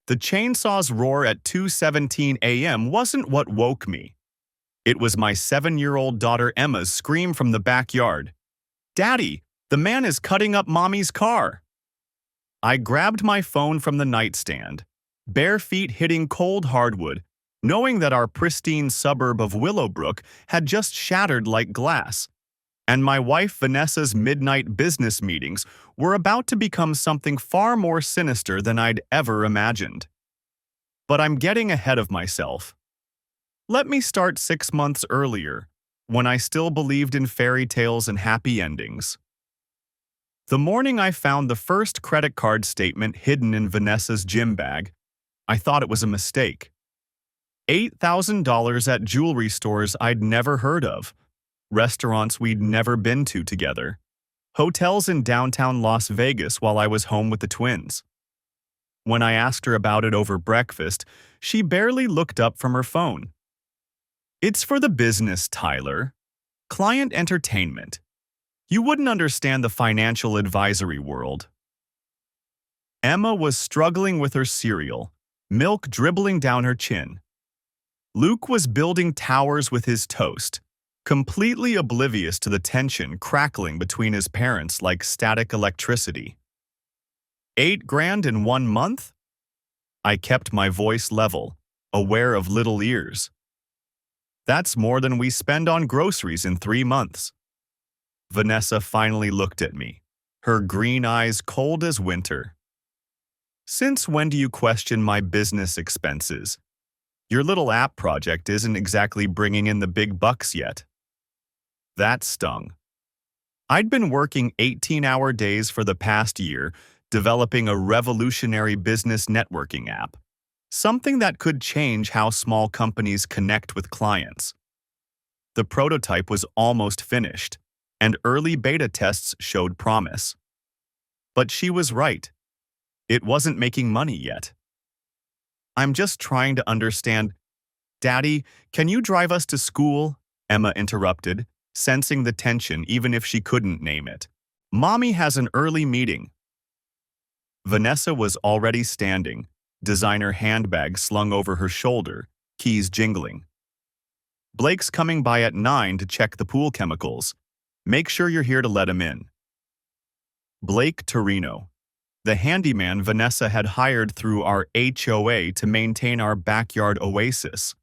The chainsaw's roar at 2:17 a.m. wasn't what woke me. It was my 7-year-old daughter Emma's scream from the backyard. "Daddy, the man is cutting up Mommy's car!" I grabbed my phone from the nightstand, bare feet hitting cold hardwood, knowing that our pristine suburb of Willowbrook had just shattered like glass, and my wife Vanessa's midnight business meetings were about to become something far more sinister than I'd ever imagined. But I'm getting ahead of myself. Let me start 6 months earlier, when I still believed in fairy tales and happy endings. The morning I found the first credit card statement hidden in Vanessa's gym bag, I thought it was a mistake. $8,000 at jewelry stores I'd never heard of, restaurants we'd never been to together, hotels in downtown Las Vegas while I was home with the twins. When I asked her about it over breakfast, she barely looked up from her phone. "It's for the business, Tyler. Client entertainment. You wouldn't understand the financial advisory world." Emma was struggling with her cereal, milk dribbling down her chin. Luke was building towers with his toast, completely oblivious to the tension crackling between his parents like static electricity. $8,000 in 1 month? I kept my voice level, aware of little ears. That's more than we spend on groceries in 3 months. Vanessa finally looked at me, her green eyes cold as winter. "Since when do you question my business expenses? Your little app project isn't exactly bringing in the big bucks yet." That stung. I'd been working 18-hour days for the past year, developing a revolutionary business networking app, something that could change how small companies connect with clients. The prototype was almost finished, and early beta tests showed promise. But she was right. It wasn't making money yet. "I'm just trying to understand." "Daddy, can you drive us to school?" Emma interrupted, sensing the tension even if she couldn't name it. "Mommy has an early meeting." Vanessa was already standing, designer handbag slung over her shoulder, keys jingling. "Blake's coming by at 9 to check the pool chemicals. Make sure you're here to let him in." Blake Torino, the handyman Vanessa had hired through our HOA to maintain our backyard oasis.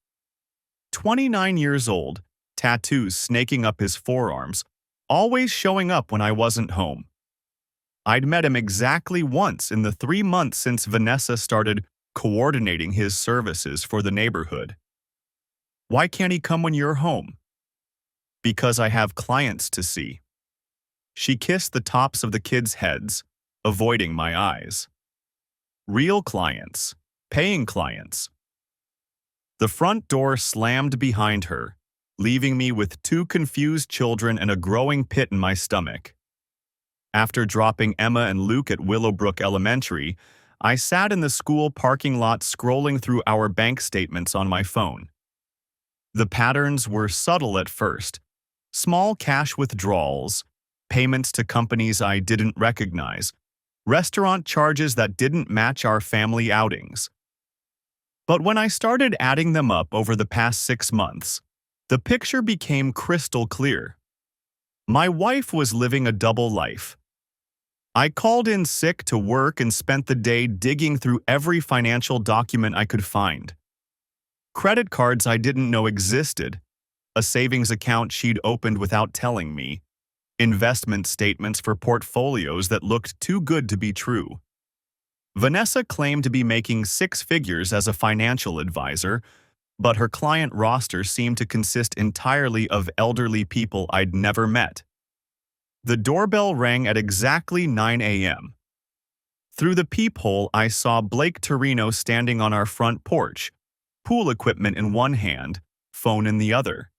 29 years old, tattoos snaking up his forearms, always showing up when I wasn't home. I'd met him exactly once in the 3 months since Vanessa started coordinating his services for the neighborhood. "Why can't he come when you're home?" "Because I have clients to see." She kissed the tops of the kids' heads, avoiding my eyes. "Real clients, paying clients." The front door slammed behind her, leaving me with 2 confused children and a growing pit in my stomach. After dropping Emma and Luke at Willowbrook Elementary, I sat in the school parking lot scrolling through our bank statements on my phone. The patterns were subtle at first. Small cash withdrawals, payments to companies I didn't recognize, restaurant charges that didn't match our family outings. But when I started adding them up over the past 6 months, the picture became crystal clear. My wife was living a double life. I called in sick to work and spent the day digging through every financial document I could find. Credit cards I didn't know existed, a savings account she'd opened without telling me, investment statements for portfolios that looked too good to be true. Vanessa claimed to be making 6 figures as a financial advisor, but her client roster seemed to consist entirely of elderly people I'd never met. The doorbell rang at exactly 9 a.m. Through the peephole, I saw Blake Torino standing on our front porch, pool equipment in one hand, phone in the other.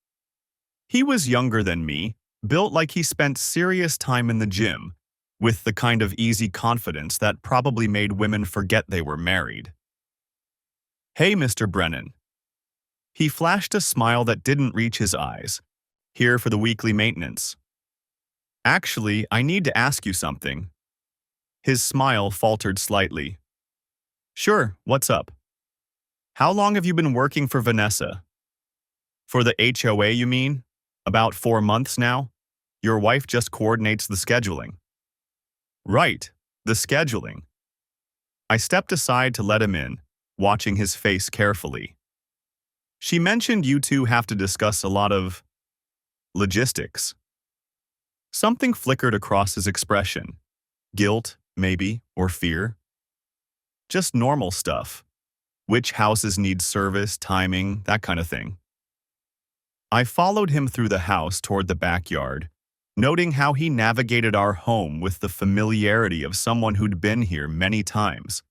He was younger than me, built like he spent serious time in the gym, with the kind of easy confidence that probably made women forget they were married. "Hey, Mr. Brennan." He flashed a smile that didn't reach his eyes. "Here for the weekly maintenance." "Actually, I need to ask you something." His smile faltered slightly. Sure, what's up? How long have you been working for Vanessa? For the HOA, you mean? About 4 months now? Your wife just coordinates the scheduling. Right, the scheduling. I stepped aside to let him in, watching his face carefully. She mentioned you two have to discuss a lot of logistics. Something flickered across his expression. Guilt, maybe, or fear. Just normal stuff. Which houses need service, timing, that kind of thing. I followed him through the house toward the backyard, noting how he navigated our home with the familiarity of someone who'd been here many times.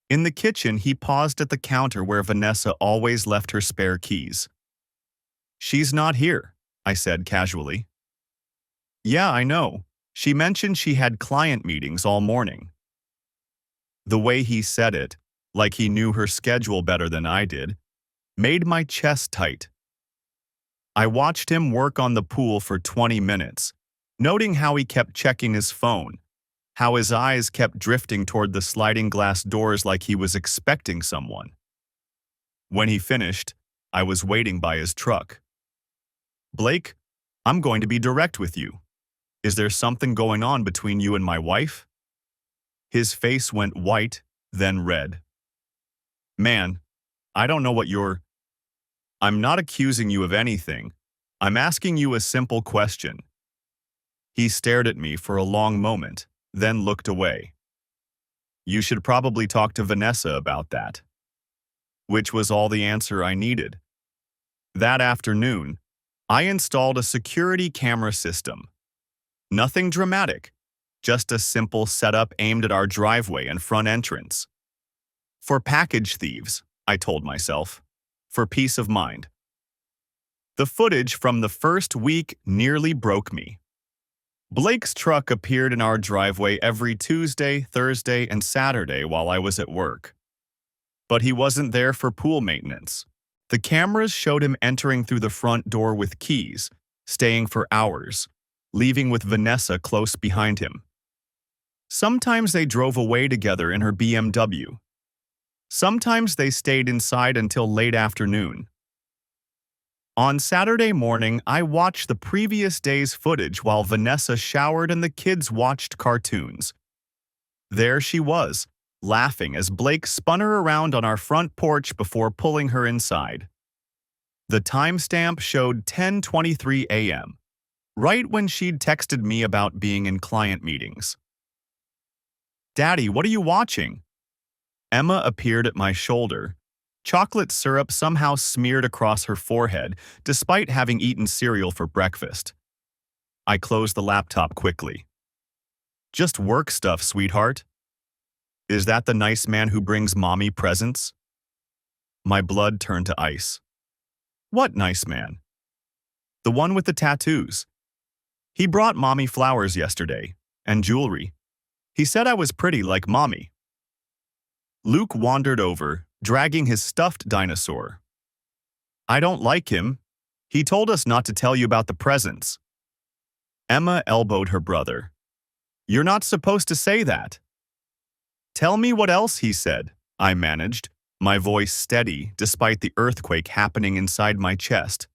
In the kitchen, he paused at the counter where Vanessa always left her spare keys. She's not here, I said casually. Yeah, I know. She mentioned she had client meetings all morning. The way he said it, like he knew her schedule better than I did, made my chest tight. I watched him work on the pool for 20 minutes, noting how he kept checking his phone, how his eyes kept drifting toward the sliding glass doors like he was expecting someone. When he finished, I was waiting by his truck. Blake, I'm going to be direct with you. Is there something going on between you and my wife? His face went white, then red. Man, I don't know what you're... I'm not accusing you of anything. I'm asking you a simple question. He stared at me for a long moment, then looked away. You should probably talk to Vanessa about that. Which was all the answer I needed. That afternoon, I installed a security camera system. Nothing dramatic, just a simple setup aimed at our driveway and front entrance. For package thieves, I told myself. For peace of mind. The footage from the first week nearly broke me. Blake's truck appeared in our driveway every Tuesday, Thursday, and Saturday while I was at work. But he wasn't there for pool maintenance. The cameras showed him entering through the front door with keys, staying for hours, leaving with Vanessa close behind him. Sometimes they drove away together in her BMW. Sometimes they stayed inside until late afternoon. On Saturday morning, I watched the previous day's footage while Vanessa showered and the kids watched cartoons. There she was, laughing as Blake spun her around on our front porch before pulling her inside. The timestamp showed 10:23 a.m., right when she'd texted me about being in client meetings. Daddy, what are you watching? Emma appeared at my shoulder. Chocolate syrup somehow smeared across her forehead, despite having eaten cereal for breakfast. I closed the laptop quickly. Just work stuff, sweetheart. Is that the nice man who brings mommy presents? My blood turned to ice. What nice man? The one with the tattoos. He brought mommy flowers yesterday, and jewelry. He said I was pretty like mommy. Luke wandered over, dragging his stuffed dinosaur. I don't like him. He told us not to tell you about the presents. Emma elbowed her brother. You're not supposed to say that. Tell me what else he said, I managed, my voice steady despite the earthquake happening inside my chest.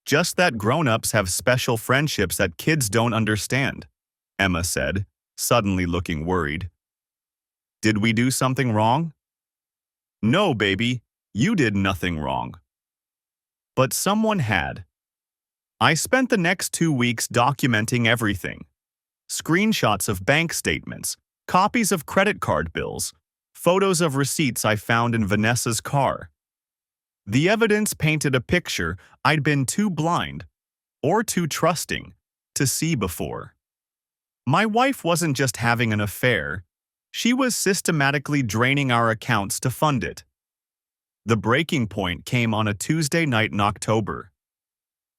Just that grown-ups have special friendships that kids don't understand, Emma said, suddenly looking worried. Did we do something wrong? No, baby, you did nothing wrong. But someone had. I spent the next 2 weeks documenting everything. Screenshots of bank statements, copies of credit card bills, photos of receipts I found in Vanessa's car. The evidence painted a picture I'd been too blind, or too trusting, to see before. My wife wasn't just having an affair. She was systematically draining our accounts to fund it. The breaking point came on a Tuesday night in October.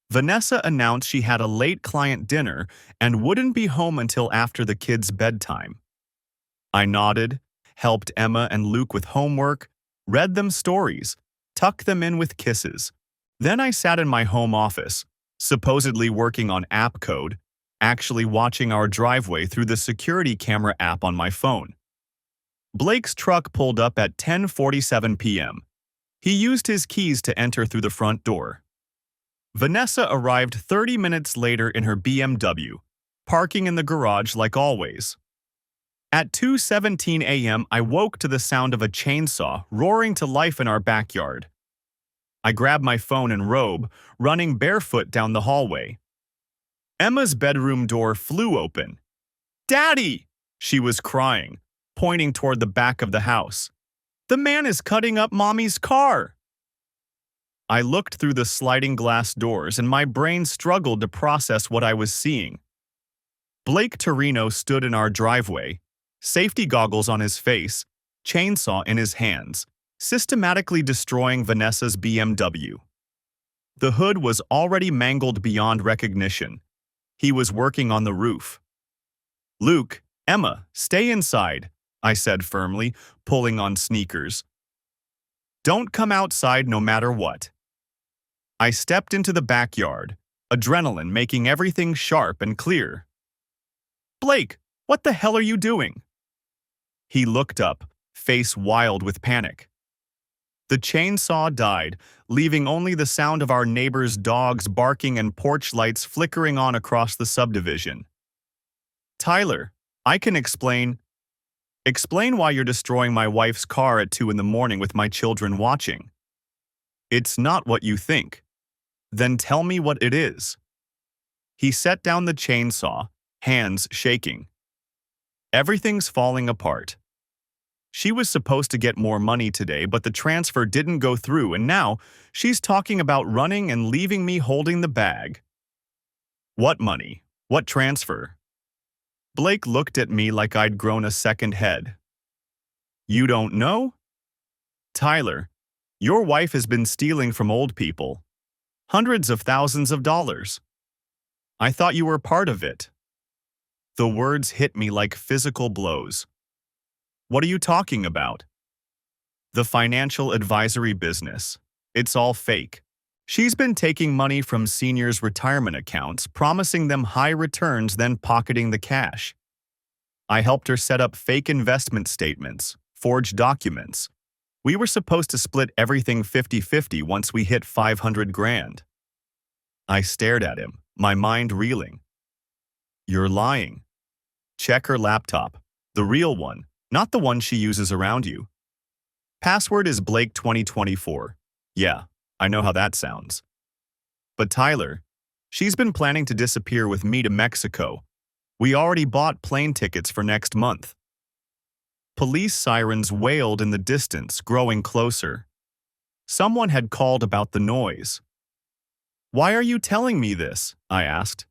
Vanessa announced she had a late client dinner and wouldn't be home until after the kids' bedtime. I nodded, helped Emma and Luke with homework, read them stories, tucked them in with kisses. Then I sat in my home office, supposedly working on app code, actually watching our driveway through the security camera app on my phone. Blake's truck pulled up at 10:47 p.m. He used his keys to enter through the front door. Vanessa arrived 30 minutes later in her BMW, parking in the garage like always. At 2:17 a.m., I woke to the sound of a chainsaw roaring to life in our backyard. I grabbed my phone and robe, running barefoot down the hallway. Emma's bedroom door flew open. "Daddy!" she was crying, pointing toward the back of the house. "The man is cutting up Mommy's car!" I looked through the sliding glass doors and my brain struggled to process what I was seeing. Blake Torino stood in our driveway, safety goggles on his face, chainsaw in his hands, systematically destroying Vanessa's BMW. The hood was already mangled beyond recognition. He was working on the roof. "Luke, Emma, stay inside," I said firmly, pulling on sneakers. "Don't come outside no matter what." I stepped into the backyard, adrenaline making everything sharp and clear. "Blake, what the hell are you doing?" He looked up, face wild with panic. The chainsaw died, leaving only the sound of our neighbor's dogs barking and porch lights flickering on across the subdivision. "Tyler, I can explain why you're destroying my wife's car at 2 in the morning with my children watching. It's not what you think. Then tell me what it is." He set down the chainsaw, hands shaking. "Everything's falling apart. She was supposed to get more money today, but the transfer didn't go through, and now she's talking about running and leaving me holding the bag." "What money? What transfer?" Blake looked at me like I'd grown a second head. "You don't know?" "Tyler, your wife has been stealing from old people. Hundreds of thousands of dollars. I thought you were part of it." The words hit me like physical blows. "What are you talking about?" "The financial advisory business. It's all fake. She's been taking money from seniors' retirement accounts, promising them high returns, then pocketing the cash. I helped her set up fake investment statements, forged documents. We were supposed to split everything 50-50 once we hit 500 grand. I stared at him, my mind reeling. "You're lying. Check her laptop. The real one, not the one she uses around you. Password is Blake 2024. Yeah, I know how that sounds. But Tyler, she's been planning to disappear with me to Mexico. We already bought plane tickets for next month." Police sirens wailed in the distance, growing closer. Someone had called about the noise. "Why are you telling me this?" I asked.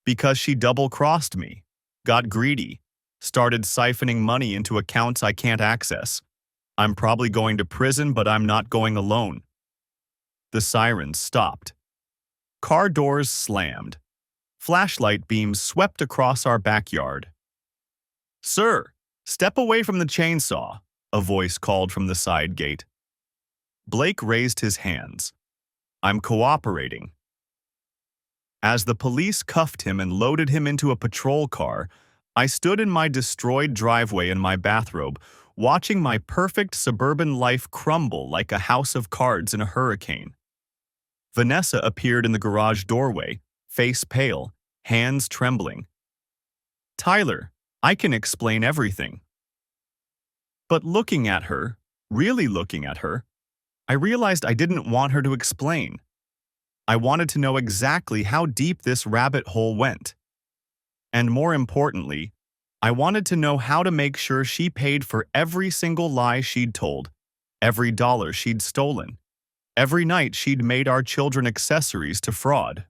"Because she double-crossed me, got greedy, started siphoning money into accounts I can't access. I'm probably going to prison, but I'm not going alone." The sirens stopped. Car doors slammed. Flashlight beams swept across our backyard. "Sir, step away from the chainsaw," a voice called from the side gate. Blake raised his hands. "I'm cooperating." As the police cuffed him and loaded him into a patrol car, I stood in my destroyed driveway in my bathrobe, watching my perfect suburban life crumble like a house of cards in a hurricane. Vanessa appeared in the garage doorway, face pale, hands trembling. "Tyler, I can explain everything." But looking at her, really looking at her, I realized I didn't want her to explain. I wanted to know exactly how deep this rabbit hole went. And more importantly, I wanted to know how to make sure she paid for every single lie she'd told, every dollar she'd stolen, every night she'd made our children accessories to fraud.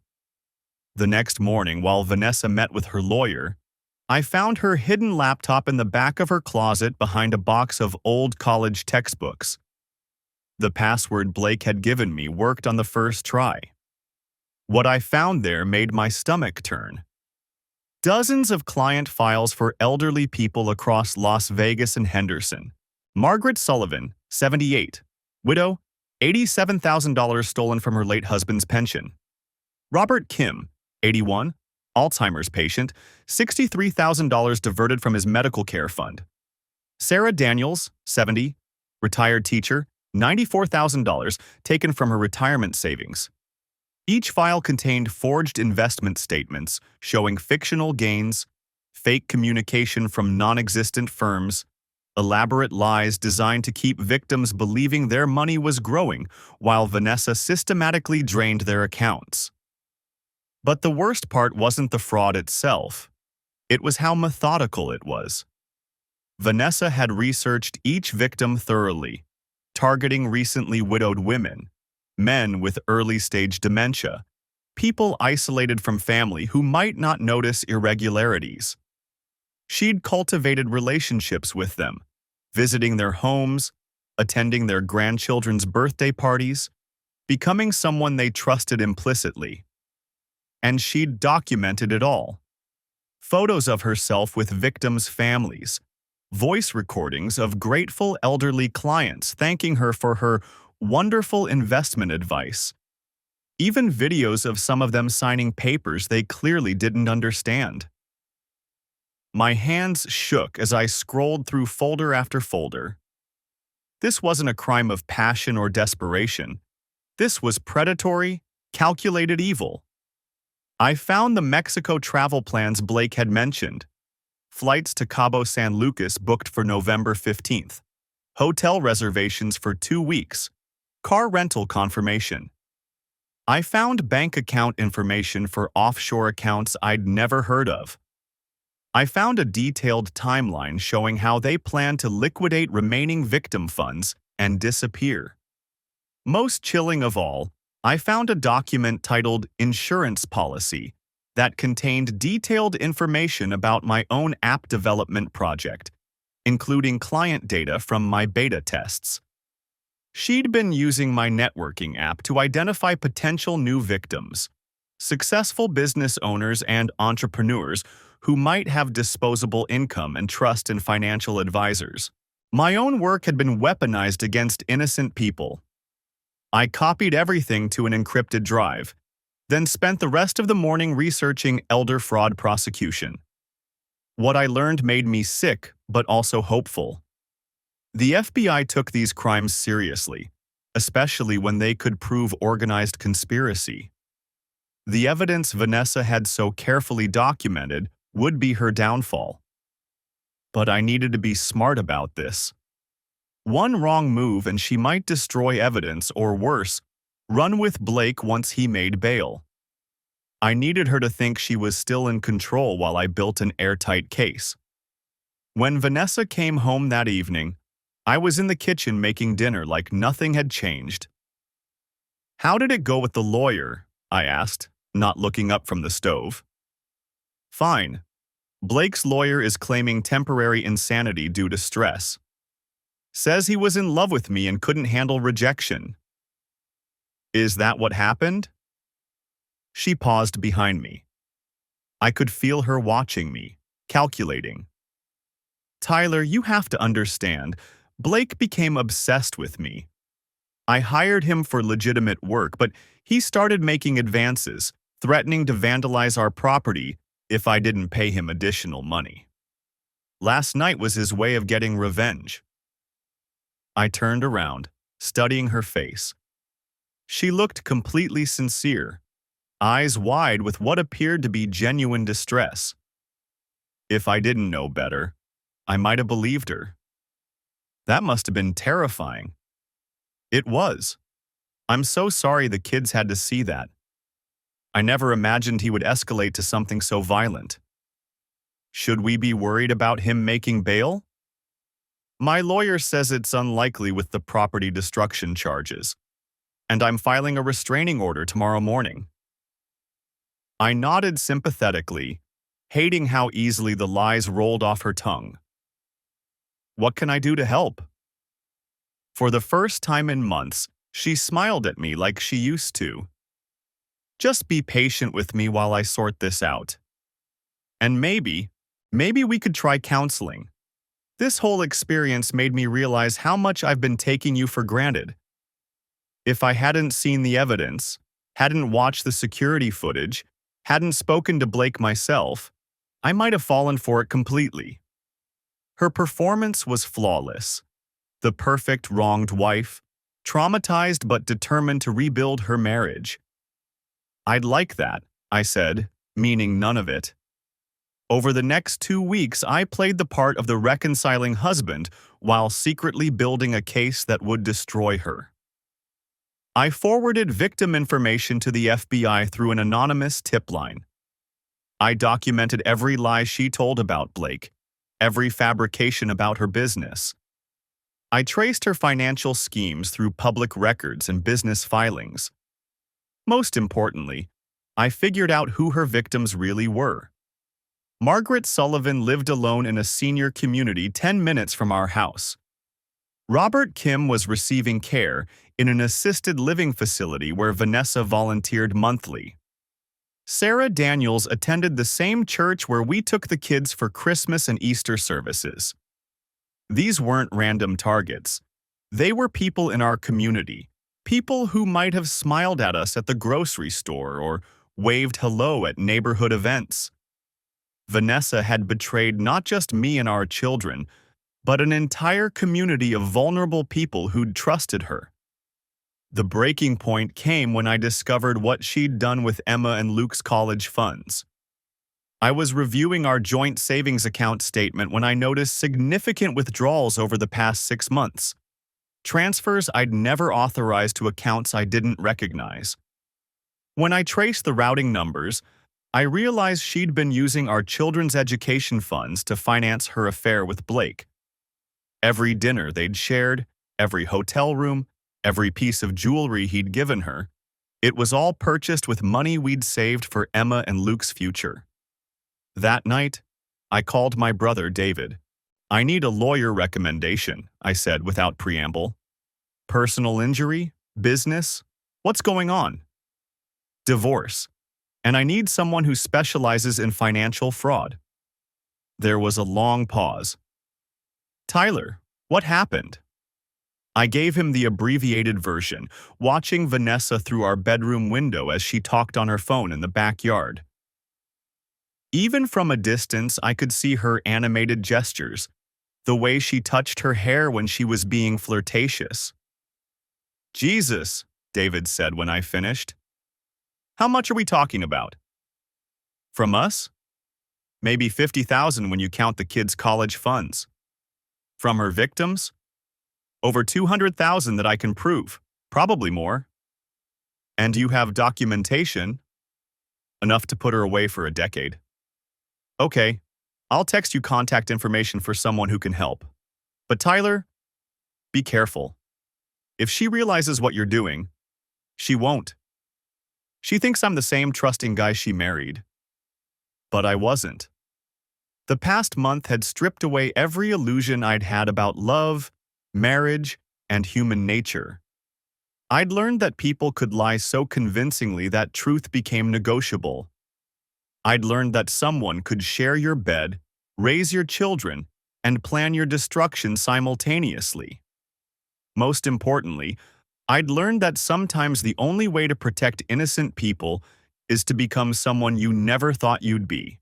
The next morning, while Vanessa met with her lawyer, I found her hidden laptop in the back of her closet behind a box of old college textbooks. The password Blake had given me worked on the first try. What I found there made my stomach turn. Dozens of client files for elderly people across Las Vegas and Henderson. Margaret Sullivan, 78, widow, $87,000 stolen from her late husband's pension. Robert Kim, 81, Alzheimer's patient, $63,000 diverted from his medical care fund. Sarah Daniels, 70, retired teacher, $94,000 taken from her retirement savings. Each file contained forged investment statements showing fictional gains, fake communication from non-existent firms, elaborate lies designed to keep victims believing their money was growing while Vanessa systematically drained their accounts. But the worst part wasn't the fraud itself. It was how methodical it was. Vanessa had researched each victim thoroughly, targeting recently widowed women, men with early-stage dementia, people isolated from family who might not notice irregularities. She'd cultivated relationships with them, visiting their homes, attending their grandchildren's birthday parties, becoming someone they trusted implicitly. And she'd documented it all. Photos of herself with victims' families, voice recordings of grateful elderly clients thanking her for her wonderful investment advice, even videos of some of them signing papers they clearly didn't understand. My hands shook as I scrolled through folder after folder. This wasn't a crime of passion or desperation. This was predatory, calculated evil. I found the Mexico travel plans Blake had mentioned. Flights to Cabo San Lucas booked for November 15th. Hotel reservations for 2 weeks. Car rental confirmation. I found bank account information for offshore accounts I'd never heard of. I found a detailed timeline showing how they plan to liquidate remaining victim funds and disappear. Most chilling of all, I found a document titled Insurance Policy that contained detailed information about my own app development project, including client data from my beta tests. She'd been using my networking app to identify potential new victims, successful business owners and entrepreneurs who might have disposable income and trust in financial advisors. My own work had been weaponized against innocent people. I copied everything to an encrypted drive, then spent the rest of the morning researching elder fraud prosecution. What I learned made me sick, but also hopeful. The FBI took these crimes seriously, especially when they could prove organized conspiracy. The evidence Vanessa had so carefully documented would be her downfall. But I needed to be smart about this. One wrong move and she might destroy evidence or worse, run with Blake once he made bail. I needed her to think she was still in control while I built an airtight case. When Vanessa came home that evening, I was in the kitchen making dinner like nothing had changed. "How did it go with the lawyer?" I asked, not looking up from the stove. "Fine. Blake's lawyer is claiming temporary insanity due to stress. Says he was in love with me and couldn't handle rejection." "Is that what happened?" She paused behind me. I could feel her watching me, calculating. "Tyler, you have to understand, Blake became obsessed with me. I hired him for legitimate work, but he started making advances, threatening to vandalize our property if I didn't pay him additional money. Last night was his way of getting revenge." I turned around, studying her face. She looked completely sincere, eyes wide with what appeared to be genuine distress. If I didn't know better, I might have believed her. That must have been terrifying. It was. I'm so sorry the kids had to see that. I never imagined he would escalate to something so violent. Should we be worried about him making bail? My lawyer says it's unlikely with the property destruction charges, and I'm filing a restraining order tomorrow morning. I nodded sympathetically, hating how easily the lies rolled off her tongue. What can I do to help? For the first time in months, she smiled at me like she used to. Just be patient with me while I sort this out. And maybe we could try counseling. This whole experience made me realize how much I've been taking you for granted. If I hadn't seen the evidence, hadn't watched the security footage, hadn't spoken to Blake myself, I might have fallen for it completely. Her performance was flawless. The perfect wronged wife, traumatized but determined to rebuild her marriage. "I'd like that," I said, meaning none of it. Over the next 2 weeks, I played the part of the reconciling husband while secretly building a case that would destroy her. I forwarded victim information to the FBI through an anonymous tip line. I documented every lie she told about Blake, every fabrication about her business. I traced her financial schemes through public records and business filings. Most importantly, I figured out who her victims really were. Margaret Sullivan lived alone in a senior community 10 minutes from our house. Robert Kim was receiving care in an assisted living facility where Vanessa volunteered monthly. Sarah Daniels attended the same church where we took the kids for Christmas and Easter services. These weren't random targets. They were people in our community, people who might have smiled at us at the grocery store or waved hello at neighborhood events. Vanessa had betrayed not just me and our children, but an entire community of vulnerable people who'd trusted her. The breaking point came when I discovered what she'd done with Emma and Luke's college funds. I was reviewing our joint savings account statement when I noticed significant withdrawals over the past 6 months. Transfers I'd never authorized to accounts I didn't recognize. When I traced the routing numbers, I realized she'd been using our children's education funds to finance her affair with Blake. Every dinner they'd shared, every hotel room, every piece of jewelry he'd given her, it was all purchased with money we'd saved for Emma and Luke's future. That night, I called my brother David. "I need a lawyer recommendation," I said without preamble. "Personal injury? Business? What's going on?" "Divorce. And I need someone who specializes in financial fraud." There was a long pause. "Tyler, what happened?" I gave him the abbreviated version, watching Vanessa through our bedroom window as she talked on her phone in the backyard. Even from a distance, I could see her animated gestures, the way she touched her hair when she was being flirtatious. "Jesus," David said when I finished. "How much are we talking about?" "From us? Maybe 50,000 when you count the kids' college funds. From her victims? Over 200,000 that I can prove, probably more. And you have documentation? Enough to put her away for a decade. Okay, I'll text you contact information for someone who can help. But Tyler, be careful. If she realizes what you're doing, she won't. She thinks I'm the same trusting guy she married. But I wasn't. The past month had stripped away every illusion I'd had about love, marriage, and human nature. I'd learned that people could lie so convincingly that truth became negotiable. I'd learned that someone could share your bed, raise your children, and plan your destruction simultaneously. Most importantly, I'd learned that sometimes the only way to protect innocent people is to become someone you never thought you'd be.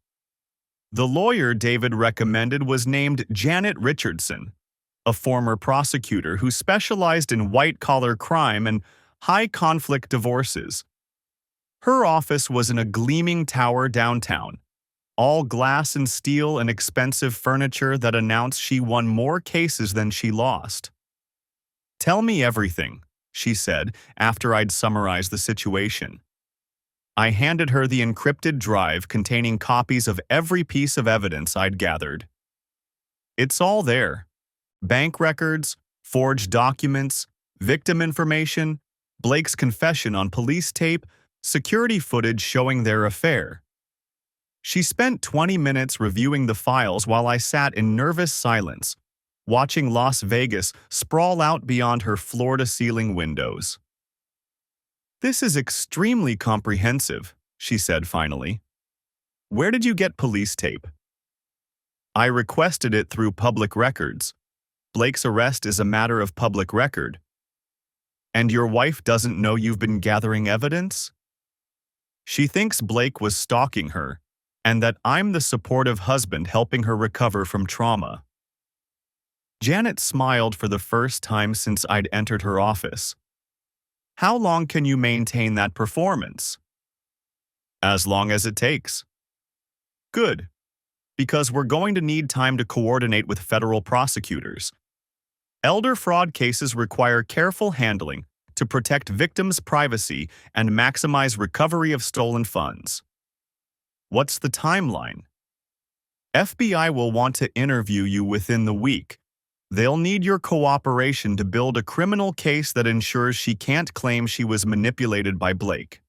The lawyer David recommended was named Janet Richardson, a former prosecutor who specialized in white-collar crime and high-conflict divorces. Her office was in a gleaming tower downtown, all glass and steel and expensive furniture that announced she won more cases than she lost. "Tell me everything," she said after I'd summarized the situation. I handed her the encrypted drive containing copies of every piece of evidence I'd gathered. "It's all there. Bank records, forged documents, victim information, Blake's confession on police tape, security footage showing their affair." She spent 20 minutes reviewing the files while I sat in nervous silence, watching Las Vegas sprawl out beyond her floor-to-ceiling windows. "This is extremely comprehensive," she said finally. "Where did you get police tape?" "I requested it through public records. Blake's arrest is a matter of public record." "And your wife doesn't know you've been gathering evidence?" "She thinks Blake was stalking her, and that I'm the supportive husband helping her recover from trauma." Janet smiled for the first time since I'd entered her office. How long can you maintain that performance? As long as it takes. Good, because we're going to need time to coordinate with federal prosecutors. Elder fraud cases require careful handling to protect victims' privacy and maximize recovery of stolen funds. What's the timeline? FBI will want to interview you within the week. They'll need your cooperation to build a criminal case that ensures she can't claim she was manipulated by Blake.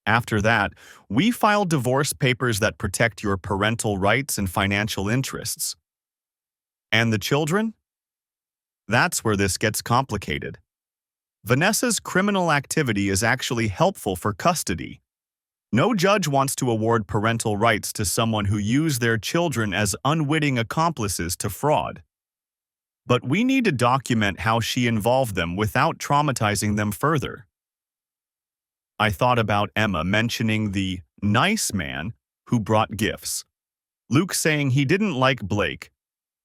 After that, we file divorce papers that protect your parental rights and financial interests. And the children? That's where this gets complicated. Vanessa's criminal activity is actually helpful for custody. No judge wants to award parental rights to someone who used their children as unwitting accomplices to fraud. But we need to document how she involved them without traumatizing them further. I thought about Emma mentioning the nice man who brought gifts, Luke saying he didn't like Blake,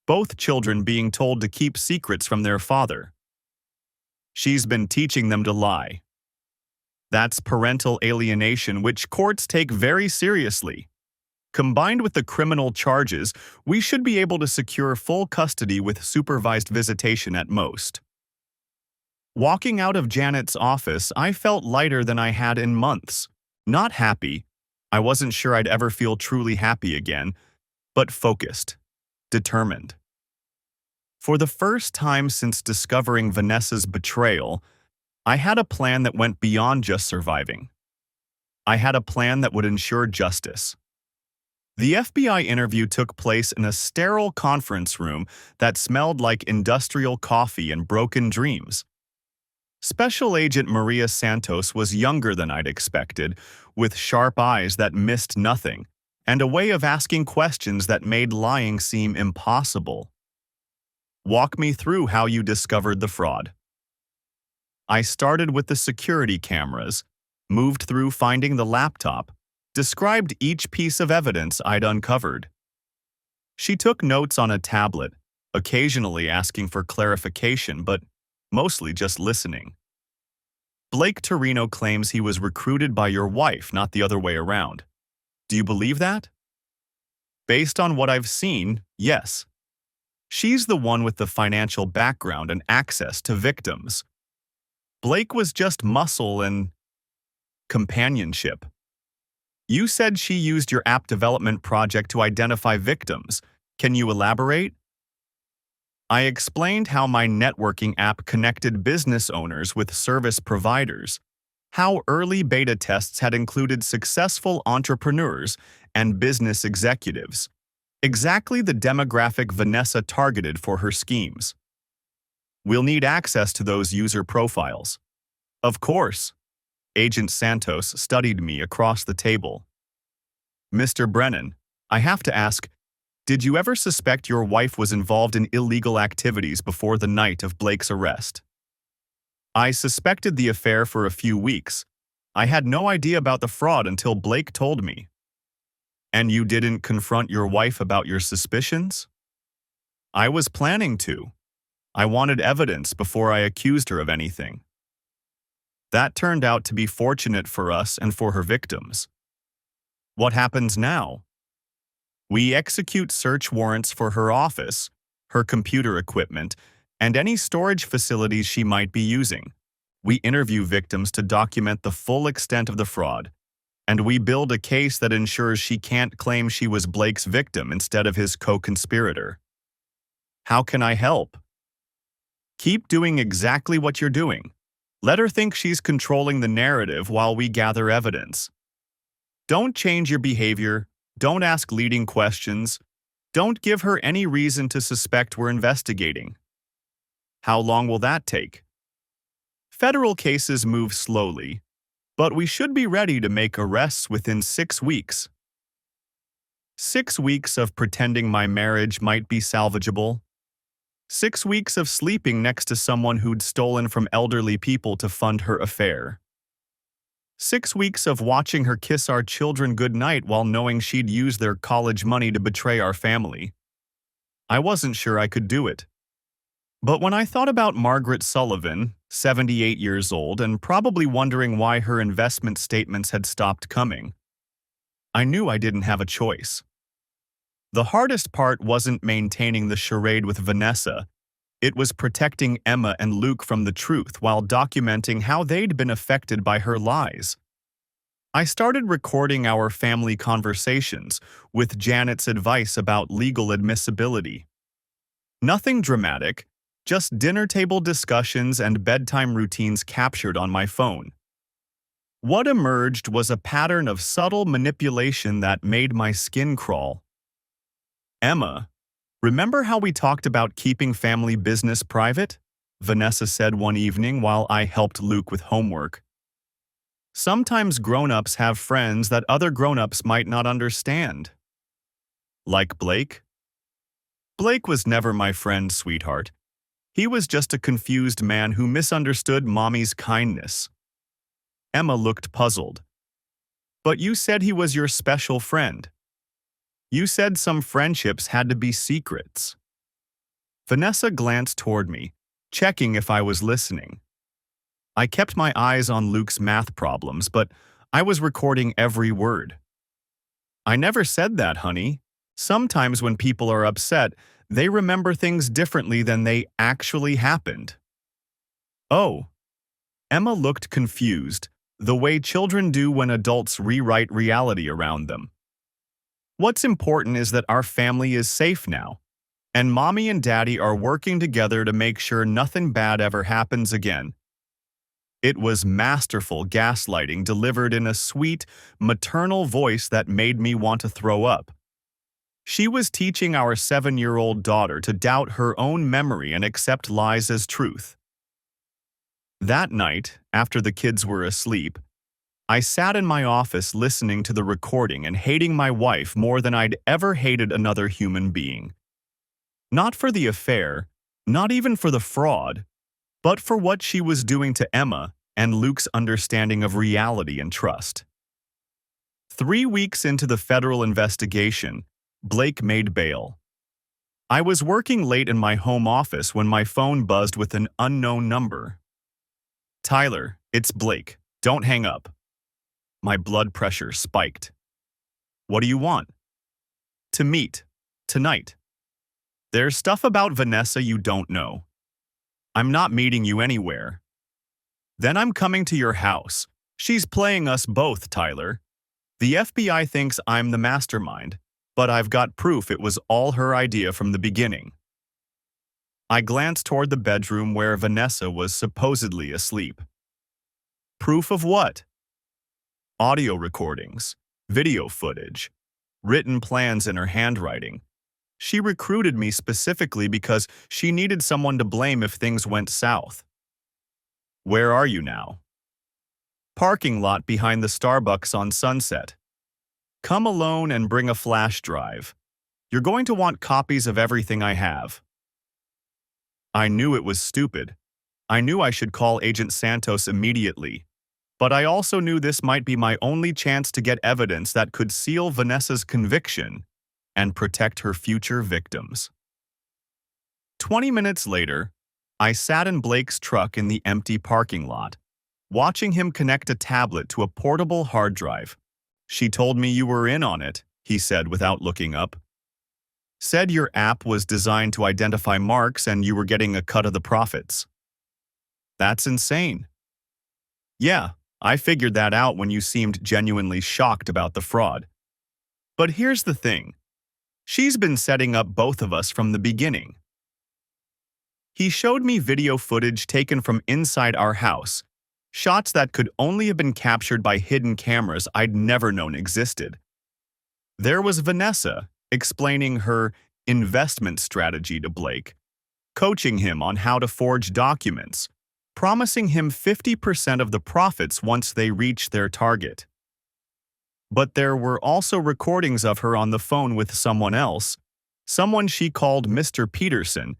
both children being told to keep secrets from their father. She's been teaching them to lie. That's parental alienation, which courts take very seriously. Combined with the criminal charges, we should be able to secure full custody with supervised visitation at most. Walking out of Janet's office, I felt lighter than I had in months. Not happy. I wasn't sure I'd ever feel truly happy again, but focused, determined. For the first time since discovering Vanessa's betrayal, I had a plan that went beyond just surviving. I had a plan that would ensure justice. The FBI interview took place in a sterile conference room that smelled like industrial coffee and broken dreams. Special Agent Maria Santos was younger than I'd expected, with sharp eyes that missed nothing, and a way of asking questions that made lying seem impossible. Walk me through how you discovered the fraud. I started with the security cameras, moved through finding the laptop, described each piece of evidence I'd uncovered. She took notes on a tablet, occasionally asking for clarification, but mostly just listening. Blake Torino claims he was recruited by your wife, not the other way around. Do you believe that? Based on what I've seen, yes. She's the one with the financial background and access to victims. Blake was just muscle and companionship. You said she used your app development project to identify victims. Can you elaborate? I explained how my networking app connected business owners with service providers, how early beta tests had included successful entrepreneurs and business executives, exactly the demographic Vanessa targeted for her schemes. We'll need access to those user profiles. Of course. Agent Santos studied me across the table. Mr. Brennan, I have to ask, did you ever suspect your wife was involved in illegal activities before the night of Blake's arrest? I suspected the affair for a few weeks. I had no idea about the fraud until Blake told me. And you didn't confront your wife about your suspicions? I was planning to. I wanted evidence before I accused her of anything. That turned out to be fortunate for us and for her victims. What happens now? We execute search warrants for her office, her computer equipment, and any storage facilities she might be using. We interview victims to document the full extent of the fraud, and we build a case that ensures she can't claim she was Blake's victim instead of his co-conspirator. How can I help? Keep doing exactly what you're doing. Let her think she's controlling the narrative while we gather evidence. Don't change your behavior. Don't ask leading questions. Don't give her any reason to suspect we're investigating. How long will that take? Federal cases move slowly, but we should be ready to make arrests within 6 weeks. 6 weeks of pretending my marriage might be salvageable. 6 weeks of sleeping next to someone who'd stolen from elderly people to fund her affair. 6 weeks of watching her kiss our children goodnight while knowing she'd use their college money to betray our family. I wasn't sure I could do it. But when I thought about Margaret Sullivan, 78 years old, and probably wondering why her investment statements had stopped coming, I knew I didn't have a choice. The hardest part wasn't maintaining the charade with Vanessa. It was protecting Emma and Luke from the truth while documenting how they'd been affected by her lies. I started recording our family conversations with Janet's advice about legal admissibility. Nothing dramatic, just dinner table discussions and bedtime routines captured on my phone. What emerged was a pattern of subtle manipulation that made my skin crawl. Emma, remember how we talked about keeping family business private? Vanessa said one evening while I helped Luke with homework. Sometimes grown-ups have friends that other grown-ups might not understand. Like Blake? Blake was never my friend, sweetheart. He was just a confused man who misunderstood Mommy's kindness. Emma looked puzzled. But you said he was your special friend. You said some friendships had to be secrets. Vanessa glanced toward me, checking if I was listening. I kept my eyes on Luke's math problems, but I was recording every word. I never said that, honey. Sometimes when people are upset, they remember things differently than they actually happened. Oh. Emma looked confused, the way children do when adults rewrite reality around them. What's important is that our family is safe now, and Mommy and Daddy are working together to make sure nothing bad ever happens again. It was masterful gaslighting delivered in a sweet, maternal voice that made me want to throw up. She was teaching our 7-year-old daughter to doubt her own memory and accept lies as truth. That night, after the kids were asleep, I sat in my office listening to the recording and hating my wife more than I'd ever hated another human being. Not for the affair, not even for the fraud, but for what she was doing to Emma and Luke's understanding of reality and trust. 3 weeks into the federal investigation, Blake made bail. I was working late in my home office when my phone buzzed with an unknown number. Tyler, it's Blake. Don't hang up. My blood pressure spiked. What do you want? To meet. Tonight. There's stuff about Vanessa you don't know. I'm not meeting you anywhere. Then I'm coming to your house. She's playing us both, Tyler. The FBI thinks I'm the mastermind, but I've got proof it was all her idea from the beginning. I glanced toward the bedroom where Vanessa was supposedly asleep. Proof of what? Audio recordings, video footage, written plans in her handwriting. She recruited me specifically because she needed someone to blame if things went south. Where are you now? Parking lot behind the Starbucks on Sunset. Come alone and bring a flash drive. You're going to want copies of everything I have. I knew it was stupid. I knew I should call Agent Santos immediately. But I also knew this might be my only chance to get evidence that could seal Vanessa's conviction and protect her future victims. 20 minutes later, I sat in Blake's truck in the empty parking lot, watching him connect a tablet to a portable hard drive. She told me you were in on it, he said without looking up. Said your app was designed to identify marks and you were getting a cut of the profits. That's insane. Yeah, I figured that out when you seemed genuinely shocked about the fraud. But here's the thing. She's been setting up both of us from the beginning. He showed me video footage taken from inside our house, shots that could only have been captured by hidden cameras I'd never known existed. There was Vanessa explaining her investment strategy to Blake, coaching him on how to forge documents, promising him 50% of the profits once they reached their target. But there were also recordings of her on the phone with someone else, someone she called Mr. Peterson,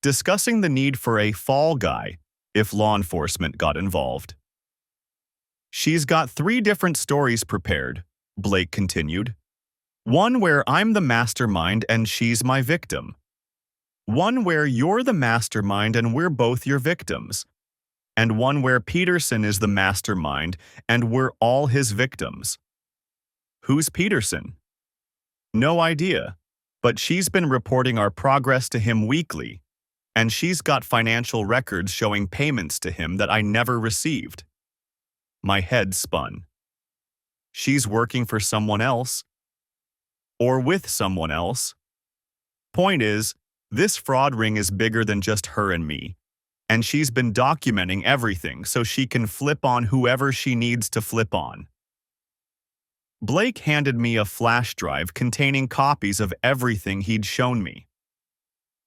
discussing the need for a fall guy if law enforcement got involved. She's got 3 different stories prepared, Blake continued. One where I'm the mastermind and she's my victim. One where you're the mastermind and we're both your victims, and one where Peterson is the mastermind and we're all his victims. Who's Peterson? No idea, but she's been reporting our progress to him weekly, and she's got financial records showing payments to him that I never received. My head spun. She's working for someone else, or with someone else. Point is, this fraud ring is bigger than just her and me, and she's been documenting everything so she can flip on whoever she needs to flip on. Blake handed me a flash drive containing copies of everything he'd shown me.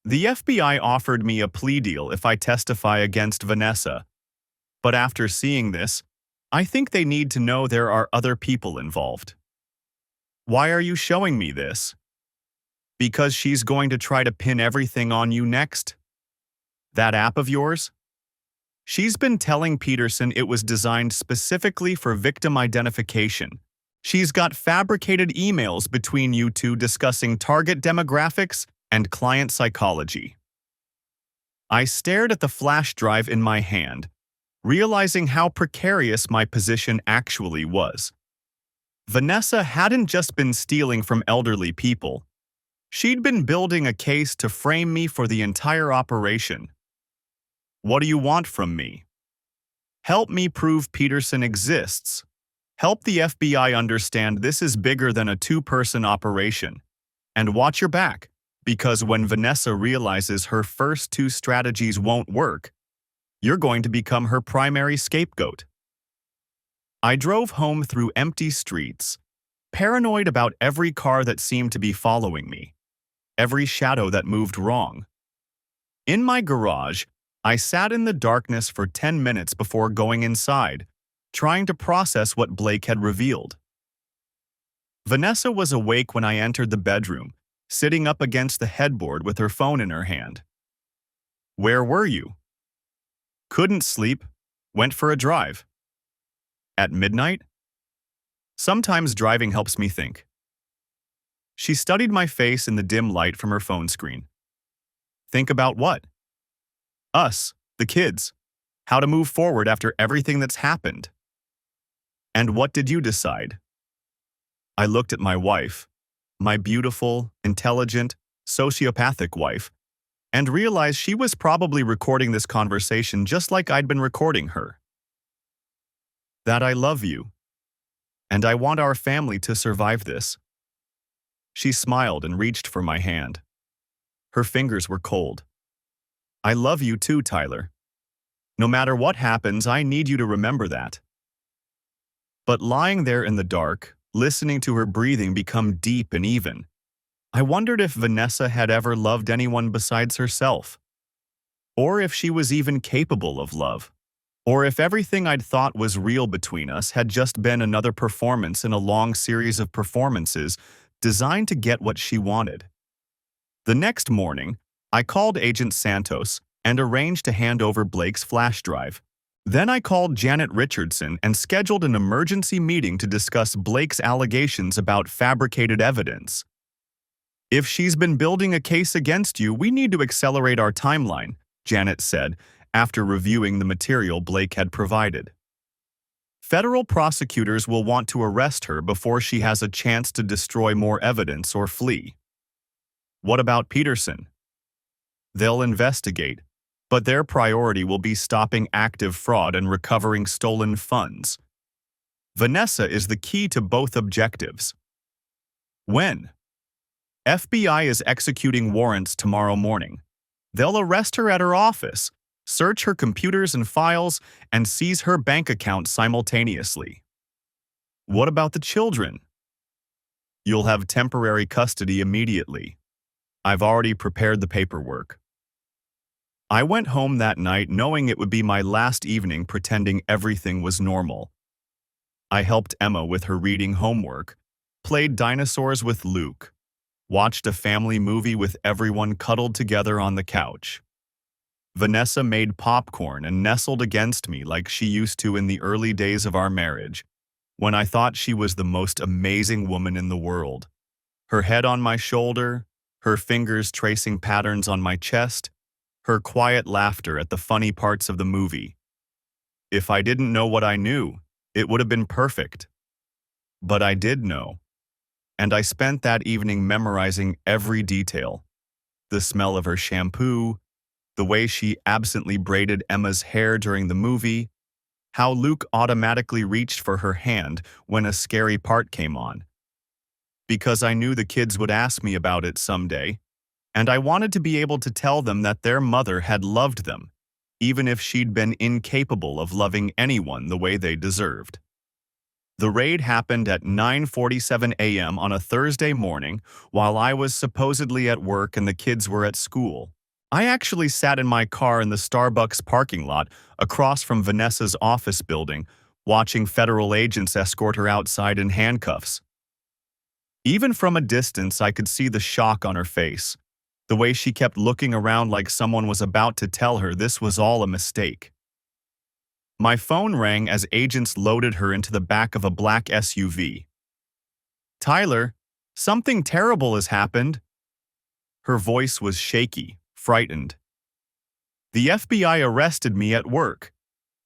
The FBI offered me a plea deal if I testify against Vanessa, but after seeing this, I think they need to know there are other people involved. Why are you showing me this? Because she's going to try to pin everything on you next? That app of yours? She's been telling Peterson it was designed specifically for victim identification. She's got fabricated emails between you two discussing target demographics and client psychology. I stared at the flash drive in my hand, realizing how precarious my position actually was. Vanessa hadn't just been stealing from elderly people. She'd been building a case to frame me for the entire operation. What do you want from me? Help me prove Peterson exists. Help the FBI understand this is bigger than a two-person operation. And watch your back, because when Vanessa realizes her first two strategies won't work, you're going to become her primary scapegoat. I drove home through empty streets, paranoid about every car that seemed to be following me, every shadow that moved wrong. In my garage, I sat in the darkness for 10 minutes before going inside, trying to process what Blake had revealed. Vanessa was awake when I entered the bedroom, sitting up against the headboard with her phone in her hand. Where were you? Couldn't sleep. Went for a drive. At midnight? Sometimes driving helps me think. She studied my face in the dim light from her phone screen. Think about what? Us, the kids. How to move forward after everything that's happened. And what did you decide? I looked at my wife, my beautiful, intelligent, sociopathic wife, and realized she was probably recording this conversation just like I'd been recording her. That I love you, and I want our family to survive this. She smiled and reached for my hand. Her fingers were cold. I love you too, Tyler. No matter what happens, I need you to remember that. But lying there in the dark, listening to her breathing become deep and even, I wondered if Vanessa had ever loved anyone besides herself, or if she was even capable of love, or if everything I'd thought was real between us had just been another performance in a long series of performances designed to get what she wanted. The next morning, I called Agent Santos and arranged to hand over Blake's flash drive. Then I called Janet Richardson and scheduled an emergency meeting to discuss Blake's allegations about fabricated evidence. If she's been building a case against you, we need to accelerate our timeline, Janet said, after reviewing the material Blake had provided. Federal prosecutors will want to arrest her before she has a chance to destroy more evidence or flee. What about Peterson? They'll investigate, but their priority will be stopping active fraud and recovering stolen funds. Vanessa is the key to both objectives. When? FBI is executing warrants tomorrow morning. They'll arrest her at her office, search her computers and files, and seize her bank account simultaneously. What about the children? You'll have temporary custody immediately. I've already prepared the paperwork. I went home that night knowing it would be my last evening pretending everything was normal. I helped Emma with her reading homework, played dinosaurs with Luke, watched a family movie with everyone cuddled together on the couch. Vanessa made popcorn and nestled against me like she used to in the early days of our marriage, when I thought she was the most amazing woman in the world. Her head on my shoulder, her fingers tracing patterns on my chest, her quiet laughter at the funny parts of the movie. If I didn't know what I knew, it would have been perfect. But I did know, and I spent that evening memorizing every detail. The smell of her shampoo, the way she absently braided Emma's hair during the movie, how Luke automatically reached for her hand when a scary part came on. Because I knew the kids would ask me about it someday, and I wanted to be able to tell them that their mother had loved them, even if she'd been incapable of loving anyone the way they deserved. The raid happened at 9:47 a.m. on a Thursday morning while I was supposedly at work and the kids were at school. I actually sat in my car in the Starbucks parking lot across from Vanessa's office building, watching federal agents escort her outside in handcuffs. Even from a distance, I could see the shock on her face, the way she kept looking around like someone was about to tell her this was all a mistake. My phone rang as agents loaded her into the back of a black SUV. "Tyler, something terrible has happened." Her voice was shaky, frightened. "The FBI arrested me at work.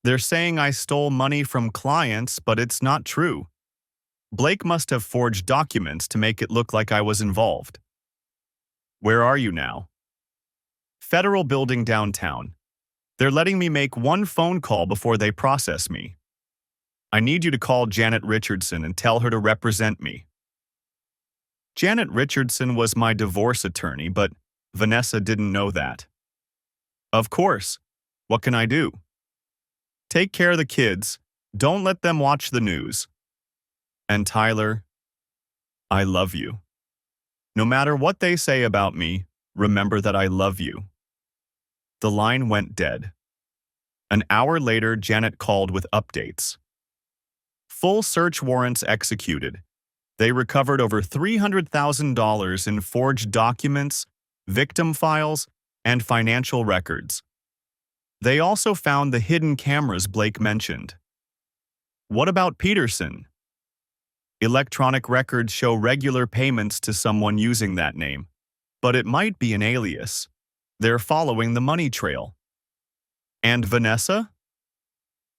They're saying I stole money from clients, but it's not true. Blake must have forged documents to make it look like I was involved." "Where are you now?" "Federal building downtown. They're letting me make one phone call before they process me. I need you to call Janet Richardson and tell her to represent me." Janet Richardson was my divorce attorney, but Vanessa didn't know that. "Of course. What can I do?" "Take care of the kids. Don't let them watch the news. And Tyler, I love you. No matter what they say about me, remember that I love you." The line went dead. An hour later, Janet called with updates. Full search warrants executed. They recovered over $300,000 in forged documents, victim files, and financial records. They also found the hidden cameras Blake mentioned. "What about Peterson?" "Electronic records show regular payments to someone using that name, but it might be an alias. They're following the money trail." "And Vanessa?"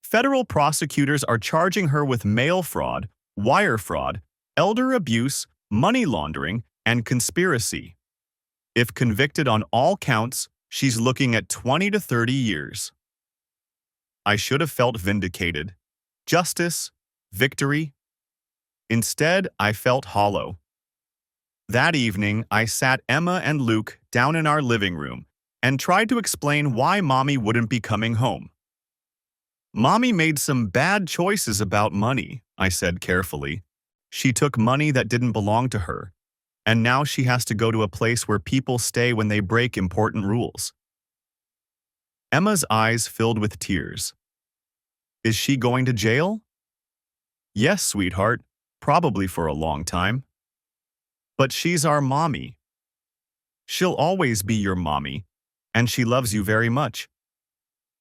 "Federal prosecutors are charging her with mail fraud, wire fraud, elder abuse, money laundering, and conspiracy. If convicted on all counts, she's looking at 20 to 30 years. I should have felt vindicated. Justice, victory. Instead, I felt hollow. That evening, I sat Emma and Luke down in our living room and tried to explain why Mommy wouldn't be coming home. "Mommy made some bad choices about money," I said carefully. "She took money that didn't belong to her, and now she has to go to a place where people stay when they break important rules." Emma's eyes filled with tears. "Is she going to jail?" "Yes, sweetheart, probably for a long time." "But she's our mommy." "She'll always be your mommy, and she loves you very much.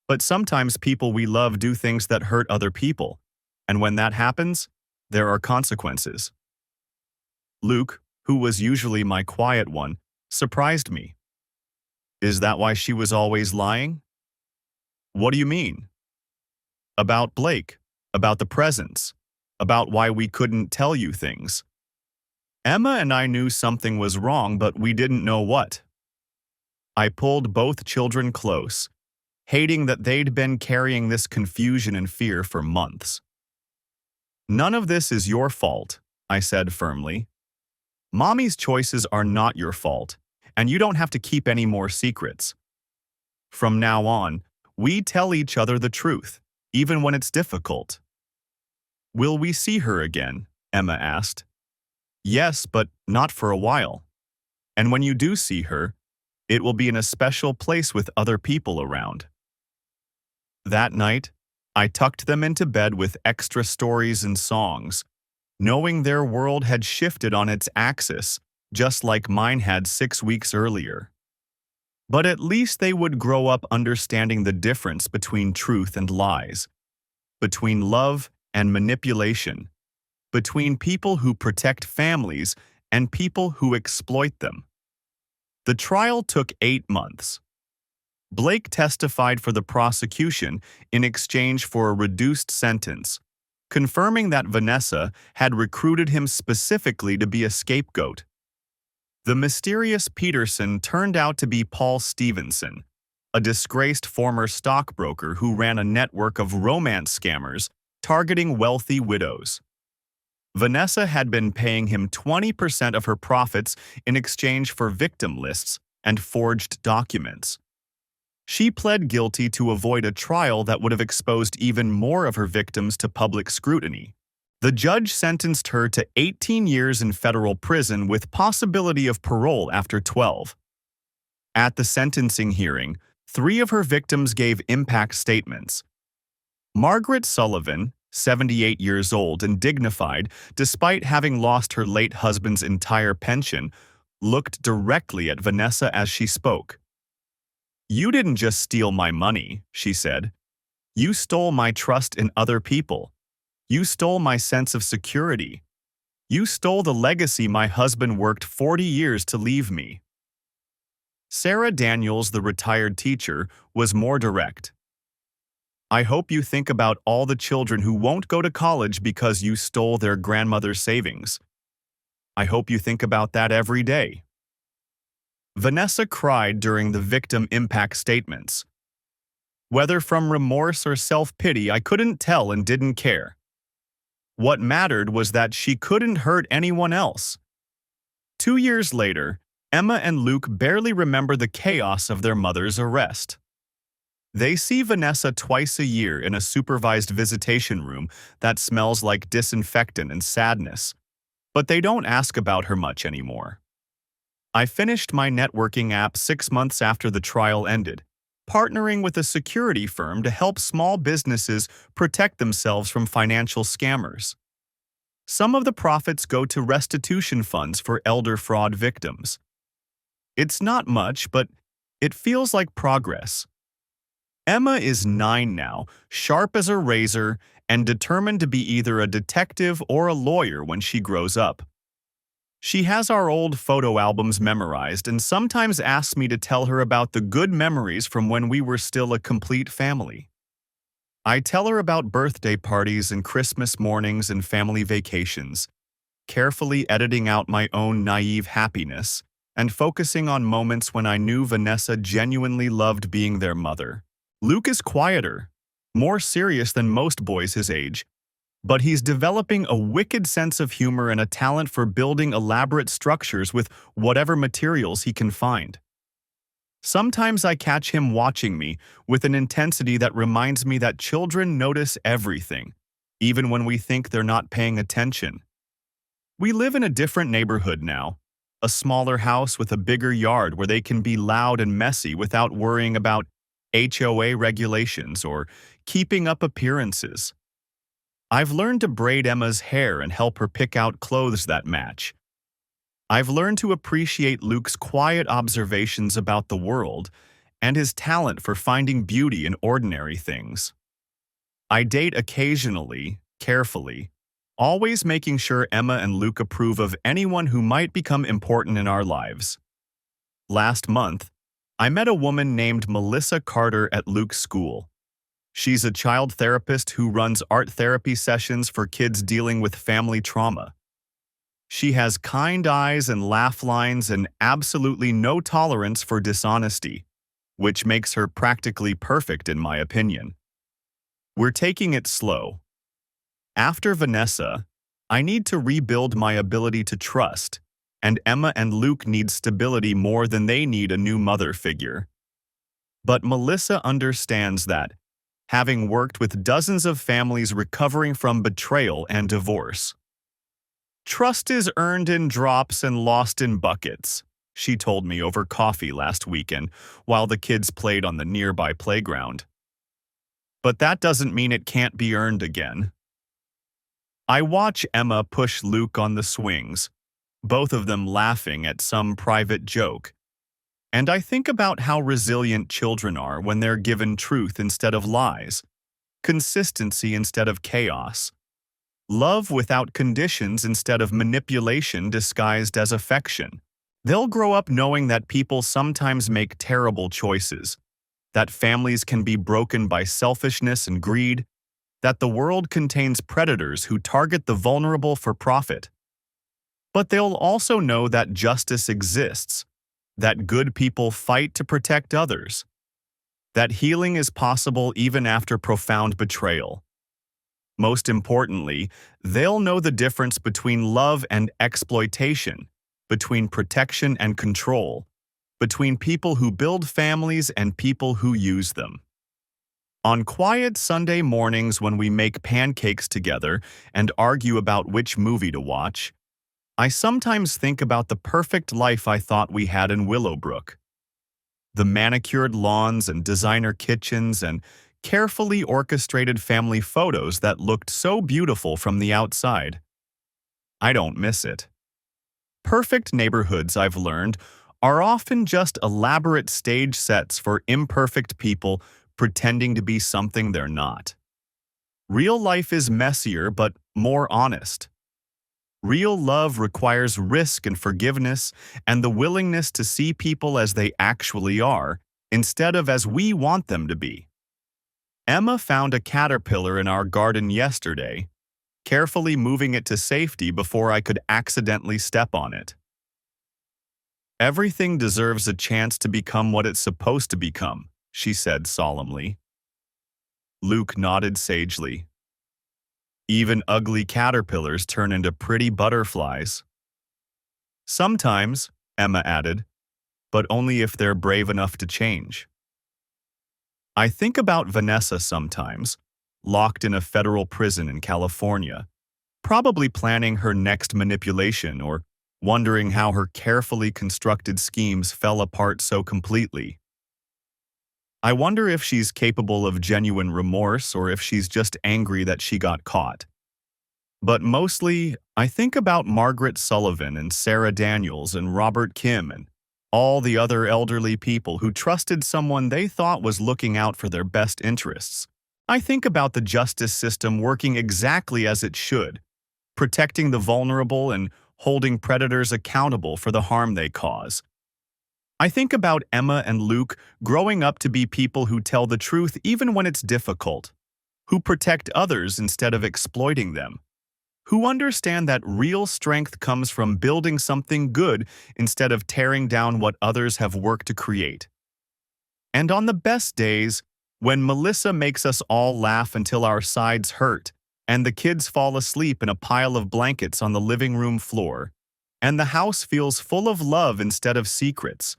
But sometimes people we love do things that hurt other people, and when that happens, there are consequences." Luke, who was usually my quiet one, surprised me. "Is that why she was always lying?" "What do you mean?" "About Blake, about the presents, about why we couldn't tell you things. Emma and I knew something was wrong, but we didn't know what." I pulled both children close, hating that they'd been carrying this confusion and fear for months. "None of this is your fault," I said firmly. "Mommy's choices are not your fault, and you don't have to keep any more secrets. From now on, we tell each other the truth, even when it's difficult." "Will we see her again?" Emma asked. "Yes, but not for a while. And when you do see her, it will be in a special place with other people around." That night, I tucked them into bed with extra stories and songs, knowing their world had shifted on its axis, just like mine had 6 weeks earlier. But at least they would grow up understanding the difference between truth and lies, between love and manipulation, between people who protect families and people who exploit them. The trial took 8 months. Blake testified for the prosecution in exchange for a reduced sentence, confirming that Vanessa had recruited him specifically to be a scapegoat. The mysterious Peterson turned out to be Paul Stevenson, a disgraced former stockbroker who ran a network of romance scammers targeting wealthy widows. Vanessa had been paying him 20% of her profits in exchange for victim lists and forged documents. She pled guilty to avoid a trial that would have exposed even more of her victims to public scrutiny. The judge sentenced her to 18 years in federal prison with possibility of parole after 12. At the sentencing hearing, 3 of her victims gave impact statements. Margaret Sullivan, 78 years old and dignified despite having lost her late husband's entire pension, looked directly at Vanessa as she spoke. "You didn't just steal my money," she said. "You stole my trust in other people. You stole my sense of security. You stole the legacy my husband worked 40 years to leave me." Sarah Daniels, the retired teacher, was more direct. "I hope you think about all the children who won't go to college because you stole their grandmother's savings. I hope you think about that every day." Vanessa cried during the victim impact statements. "Whether from remorse or self-pity, I couldn't tell and didn't care. What mattered was that she couldn't hurt anyone else." 2 years later, Emma and Luke barely remember the chaos of their mother's arrest. They see Vanessa twice a year in a supervised visitation room that smells like disinfectant and sadness, but they don't ask about her much anymore. I finished my networking app 6 months after the trial ended, partnering with a security firm to help small businesses protect themselves from financial scammers. Some of the profits go to restitution funds for elder fraud victims. It's not much, but it feels like progress. Emma is 9 now, sharp as a razor, and determined to be either a detective or a lawyer when she grows up. She has our old photo albums memorized and sometimes asks me to tell her about the good memories from when we were still a complete family. I tell her about birthday parties and Christmas mornings and family vacations, carefully editing out my own naive happiness and focusing on moments when I knew Vanessa genuinely loved being their mother. Luke is quieter, more serious than most boys his age, but he's developing a wicked sense of humor and a talent for building elaborate structures with whatever materials he can find. Sometimes I catch him watching me with an intensity that reminds me that children notice everything, even when we think they're not paying attention. We live in a different neighborhood now, a smaller house with a bigger yard where they can be loud and messy without worrying about HOA regulations or keeping up appearances. I've learned to braid Emma's hair and help her pick out clothes that match. I've learned to appreciate Luke's quiet observations about the world and his talent for finding beauty in ordinary things. I date occasionally, carefully, always making sure Emma and Luke approve of anyone who might become important in our lives. Last month, I met a woman named Melissa Carter at Luke's school. She's a child therapist who runs art therapy sessions for kids dealing with family trauma. She has kind eyes and laugh lines and absolutely no tolerance for dishonesty, which makes her practically perfect in my opinion. We're taking it slow. After Vanessa, I need to rebuild my ability to trust, and Emma and Luke need stability more than they need a new mother figure. But Melissa understands that, having worked with dozens of families recovering from betrayal and divorce. "Trust is earned in drops and lost in buckets," she told me over coffee last weekend while the kids played on the nearby playground. But that doesn't mean it can't be earned again. I watch Emma push Luke on the swings, both of them laughing at some private joke. And I think about how resilient children are when they're given truth instead of lies, consistency instead of chaos, love without conditions instead of manipulation disguised as affection. They'll grow up knowing that people sometimes make terrible choices, that families can be broken by selfishness and greed, that the world contains predators who target the vulnerable for profit. But they'll also know that justice exists, that good people fight to protect others, that healing is possible even after profound betrayal. Most importantly, they'll know the difference between love and exploitation, between protection and control, between people who build families and people who use them. On quiet Sunday mornings when we make pancakes together and argue about which movie to watch, I sometimes think about the perfect life I thought we had in Willowbrook. The manicured lawns and designer kitchens and carefully orchestrated family photos that looked so beautiful from the outside. I don't miss it. Perfect neighborhoods, I've learned, are often just elaborate stage sets for imperfect people pretending to be something they're not. Real life is messier but more honest. Real love requires risk and forgiveness and the willingness to see people as they actually are, instead of as we want them to be. Emma found a caterpillar in our garden yesterday, carefully moving it to safety before I could accidentally step on it. Everything deserves a chance to become what it's supposed to become, she said solemnly. Luke nodded sagely. Even ugly caterpillars turn into pretty butterflies. Sometimes, Emma added, but only if they're brave enough to change. I think about Vanessa sometimes, locked in a federal prison in California, probably planning her next manipulation or wondering how her carefully constructed schemes fell apart so completely. I wonder if she's capable of genuine remorse or if she's just angry that she got caught. But mostly, I think about Margaret Sullivan and Sarah Daniels and Robert Kim and all the other elderly people who trusted someone they thought was looking out for their best interests. I think about the justice system working exactly as it should, protecting the vulnerable and holding predators accountable for the harm they cause. I think about Emma and Luke growing up to be people who tell the truth even when it's difficult, who protect others instead of exploiting them, who understand that real strength comes from building something good instead of tearing down what others have worked to create. And on the best days, when Melissa makes us all laugh until our sides hurt, and the kids fall asleep in a pile of blankets on the living room floor, and the house feels full of love instead of secrets,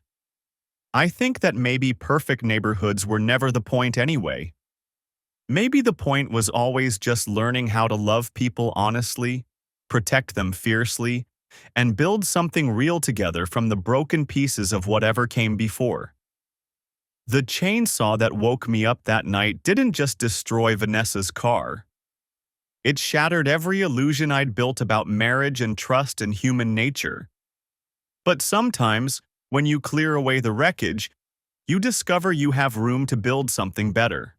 I think that maybe perfect neighborhoods were never the point anyway. Maybe the point was always just learning how to love people honestly, protect them fiercely, and build something real together from the broken pieces of whatever came before. The chainsaw that woke me up that night didn't just destroy Vanessa's car. It shattered every illusion I'd built about marriage and trust and human nature. But sometimes, when you clear away the wreckage, you discover you have room to build something better.